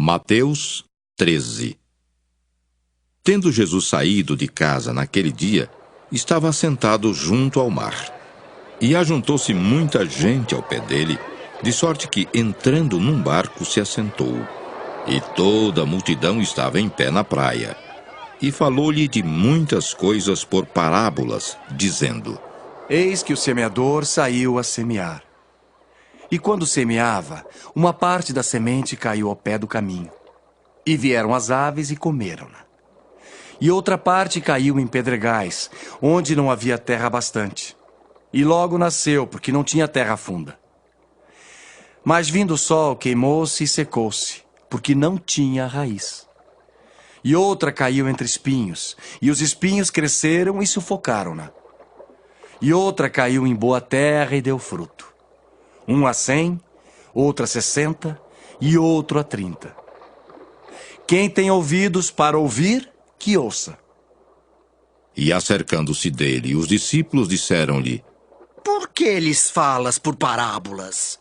Mateus 13. Tendo Jesus saído de casa naquele dia, estava sentado junto ao mar. E ajuntou-se muita gente ao pé dele, de sorte que, entrando num barco, se assentou. E toda a multidão estava em pé na praia. E falou-lhe de muitas coisas por parábolas, dizendo: Eis que o semeador saiu a semear. E quando semeava, uma parte da semente caiu ao pé do caminho. E vieram as aves e comeram-na. E outra parte caiu em pedregais, onde não havia terra bastante. E logo nasceu, porque não tinha terra funda. Mas vindo o sol, queimou-se e secou-se, porque não tinha raiz. E outra caiu entre espinhos, e os espinhos cresceram e sufocaram-na. E outra caiu em boa terra e deu fruto. Um a 100, outro a 60 e outro a 30. Quem tem ouvidos para ouvir, que ouça. E acercando-se dele, os discípulos disseram-lhe: Por que lhes falas por parábolas?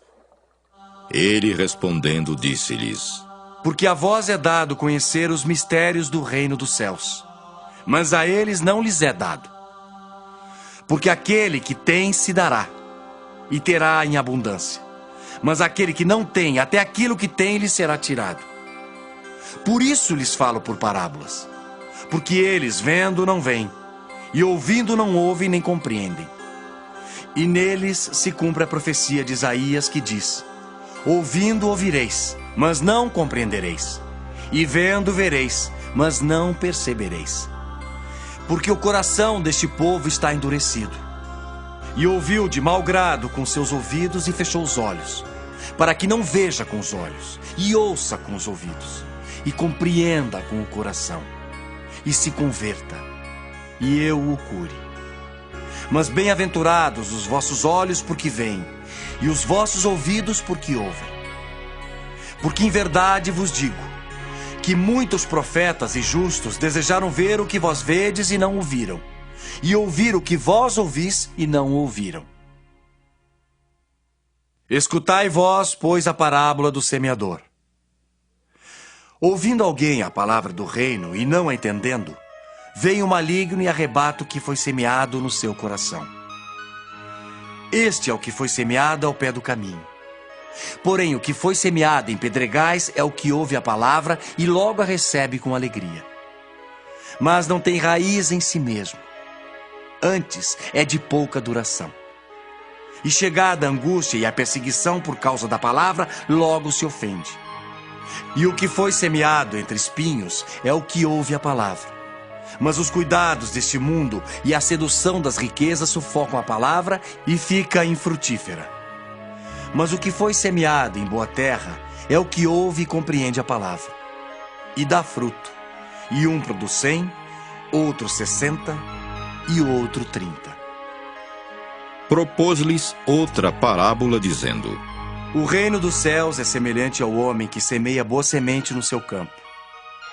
Ele respondendo disse-lhes: Porque a vós é dado conhecer os mistérios do reino dos céus, mas a eles não lhes é dado. Porque aquele que tem se dará, e terá em abundância. Mas aquele que não tem, até aquilo que tem lhe será tirado. Por isso lhes falo por parábolas. Porque eles, vendo, não veem, e ouvindo, não ouvem nem compreendem. E neles se cumpre a profecia de Isaías que diz: Ouvindo ouvireis, mas não compreendereis. E vendo vereis, mas não percebereis. Porque o coração deste povo está endurecido. E ouviu de mau grado com seus ouvidos e fechou os olhos, para que não veja com os olhos, e ouça com os ouvidos, e compreenda com o coração, e se converta, e eu o cure. Mas bem-aventurados os vossos olhos porque veem, e os vossos ouvidos porque ouvem. Porque em verdade vos digo, que muitos profetas e justos desejaram ver o que vós vedes e não o viram, e ouvir o que vós ouvis e não ouviram. Escutai vós, pois, a parábola do semeador. Ouvindo alguém a palavra do reino e não a entendendo, vem o maligno e arrebata o que foi semeado no seu coração. Este é o que foi semeado ao pé do caminho. Porém, o que foi semeado em pedregais é o que ouve a palavra e logo a recebe com alegria. Mas não tem raiz em si mesmo. Antes é de pouca duração. E chegada a angústia e a perseguição por causa da palavra, logo se ofende. E o que foi semeado entre espinhos é o que ouve a palavra. Mas os cuidados deste mundo e a sedução das riquezas sufocam a palavra e fica infrutífera. Mas o que foi semeado em boa terra é o que ouve e compreende a palavra. E dá fruto. E um produz 100, outro 60 e outro 30. Propôs-lhes outra parábola, dizendo: O reino dos céus é semelhante ao homem que semeia boa semente no seu campo.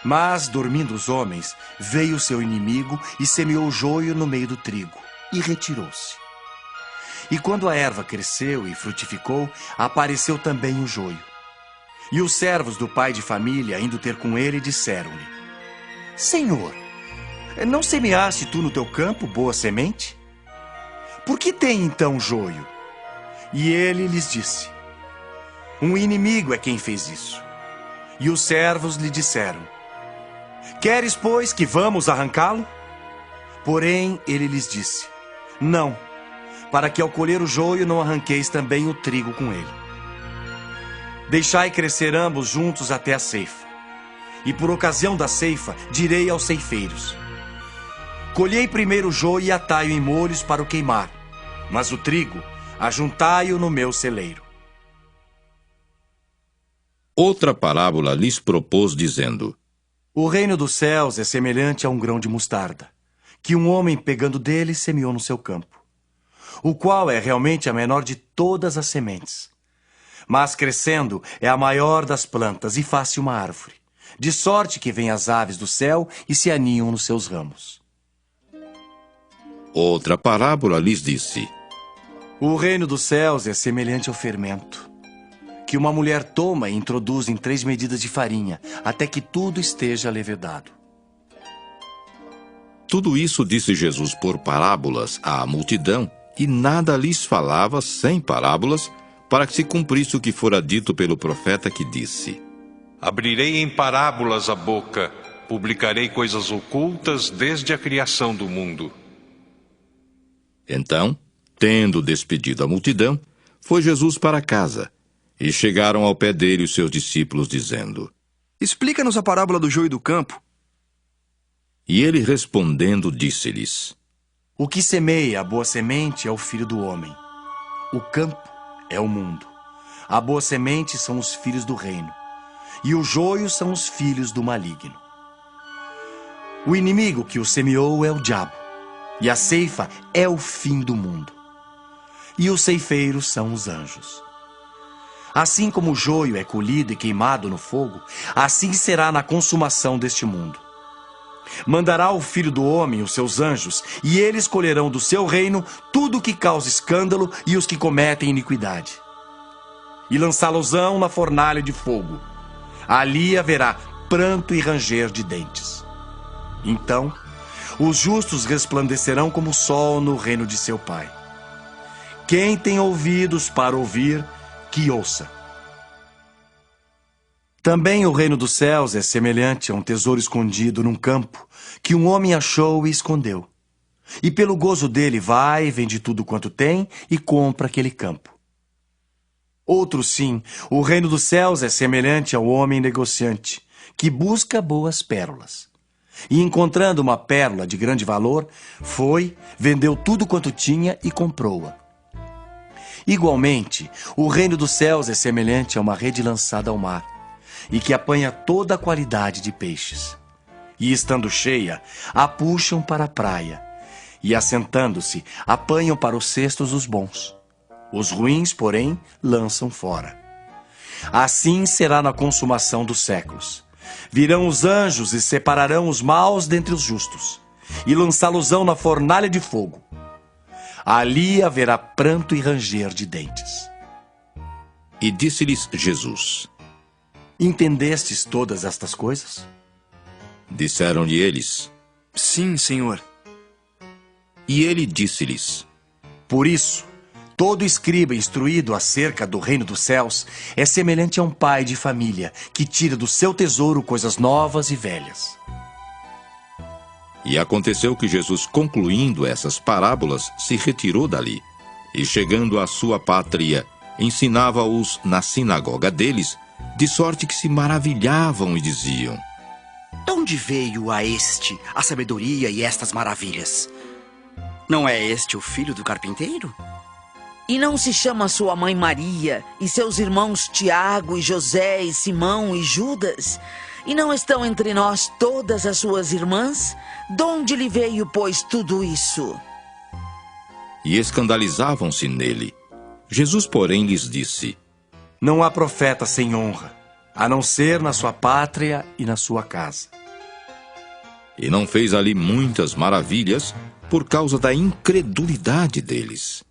Mas, dormindo os homens, veio o seu inimigo e semeou o joio no meio do trigo, e retirou-se. E quando a erva cresceu e frutificou, apareceu também o joio. E os servos do pai de família, indo ter com ele, disseram-lhe: Senhor, não semeaste tu no teu campo boa semente? Por que tem então joio? E ele lhes disse: Um inimigo é quem fez isso. E os servos lhe disseram: Queres, pois, que vamos arrancá-lo? Porém, ele lhes disse: Não, para que ao colher o joio não arranqueis também o trigo com ele. Deixai crescer ambos juntos até a ceifa. E por ocasião da ceifa, direi aos ceifeiros: Colhei primeiro o joio e atai-o em molhos para o queimar, mas o trigo, ajuntai-o no meu celeiro. Outra parábola lhes propôs, dizendo: O reino dos céus é semelhante a um grão de mostarda, que um homem, pegando dele, semeou no seu campo, o qual é realmente a menor de todas as sementes. Mas crescendo, é a maior das plantas e faz-se uma árvore, de sorte que vêm as aves do céu e se aninham nos seus ramos. Outra parábola lhes disse: O reino dos céus é semelhante ao fermento, que uma mulher toma e introduz em 3 medidas de farinha, até que tudo esteja levedado. Tudo isso disse Jesus por parábolas à multidão, e nada lhes falava sem parábolas, para que se cumprisse o que fora dito pelo profeta que disse: Abrirei em parábolas a boca, publicarei coisas ocultas desde a criação do mundo. Então, tendo despedido a multidão, foi Jesus para casa, e chegaram ao pé dele os seus discípulos, dizendo: Explica-nos a parábola do joio e do campo. E ele respondendo disse-lhes: O que semeia a boa semente é o filho do homem. O campo é o mundo. A boa semente são os filhos do reino, e o joio são os filhos do maligno. O inimigo que o semeou é o diabo, e a ceifa é o fim do mundo. E os ceifeiros são os anjos. Assim como o joio é colhido e queimado no fogo, assim será na consumação deste mundo. Mandará o Filho do Homem os seus anjos, e eles colherão do seu reino tudo o que causa escândalo e os que cometem iniquidade. E lançá-los-ão na fornalha de fogo. Ali haverá pranto e ranger de dentes. Então, os justos resplandecerão como o sol no reino de seu Pai. Quem tem ouvidos para ouvir, que ouça. Também o reino dos céus é semelhante a um tesouro escondido num campo, que um homem achou e escondeu. E pelo gozo dele vai, vende tudo quanto tem e compra aquele campo. Outro sim, o reino dos céus é semelhante ao homem negociante, que busca boas pérolas. E encontrando uma pérola de grande valor, foi, vendeu tudo quanto tinha e comprou-a. Igualmente, o reino dos céus é semelhante a uma rede lançada ao mar, e que apanha toda a qualidade de peixes. E estando cheia, a puxam para a praia, e assentando-se, apanham para os cestos os bons. Os ruins, porém, lançam fora. Assim será na consumação dos séculos. Virão os anjos e separarão os maus dentre os justos, e lançá-los-ão na fornalha de fogo. Ali haverá pranto e ranger de dentes. E disse-lhes Jesus: Entendestes todas estas coisas? Disseram-lhe eles: Sim, Senhor. E ele disse-lhes: Por isso, todo escriba instruído acerca do reino dos céus é semelhante a um pai de família que tira do seu tesouro coisas novas e velhas. E aconteceu que Jesus, concluindo essas parábolas, se retirou dali, e chegando à sua pátria, ensinava-os na sinagoga deles, de sorte que se maravilhavam e diziam: De onde veio a este a sabedoria e estas maravilhas? Não é este o filho do carpinteiro? E não se chama sua mãe Maria, e seus irmãos Tiago, e José, e Simão, e Judas? E não estão entre nós todas as suas irmãs? De onde lhe veio, pois, tudo isso? E escandalizavam-se nele. Jesus, porém, lhes disse: Não há profeta sem honra, a não ser na sua pátria e na sua casa. E não fez ali muitas maravilhas por causa da incredulidade deles.